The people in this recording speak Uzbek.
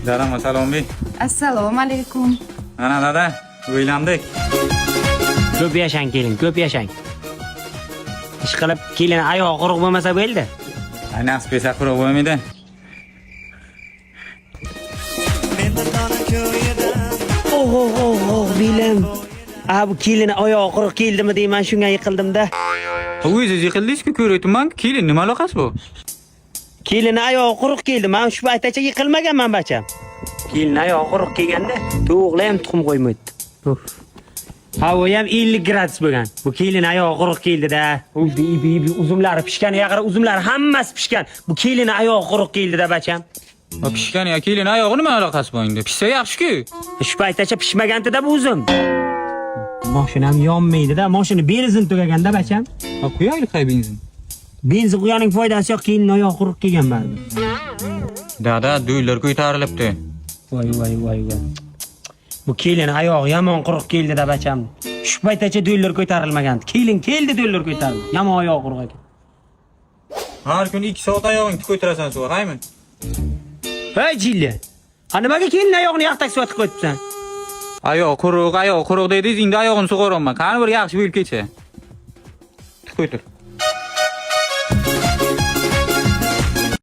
Dadam salom bey. Assalomu alaykum. Ana dada, uylandik. Ko'p yashang kelin, ko'p yashang. Ish qilib kelin oyog'i quruq bo'lmasa bo'ldi. Aynas pesa quruq bo'lmaydi. Oh, bilim. Bu kelin oyog'i quruq keldimi deyman, shunga yiqildim-da. O'zingiz yiqildingiz-ku, ko'rayapman. Kelin nima aloqasi bu? Kelin oyog'i quruq keldi. Men shu paytgacha yiqilmaganman bacham. Kelin oyog'i quruq kelganda, to'g'ri ham tuxum qo'ymaydi. Havo ham 50 gradus bo'lgan. Bu kelin oyog'i quruq keldi-da. Uzumlari pishgan, yaqara uzumlari hammasi pishgan. Bu kelin oyog'i quruq keldi-da bacham. Pishgan ya kelin oyog'i nima aloqasi bor endi? Pishsa yaxshi-ku. Shu paytgacha pishmaganda-da bu uzum. Mashinam yonmaydi-da. Mashina benzin tugaganda bacham. Qo'yaylik hay benzin. Benzin quyganing foydasi yo'q, kelin oyog'i quruq kelgan baribir. Dada, do'ylar ko'tarilibdi. Voy. Bu kelin oyog'i yomon quruq keldi-da bacham. Shu paytgacha do'ylar ko'tarilmagandi. Kelin keldi do'ylar ko'tarildi. Yomon oyog'i quruq ekan. Har kun 2 soat oyog'ingni ko'tarasan suv, haymi? Hey Jilla. Nimaga kelin oyog'ini yoqtak suvatga qo'yibsan? Oyoq quruq dedingiz, endi oyog'ini sug'oraman. Qani bir yaxshi bo'lib ketsa. Qo'ytir.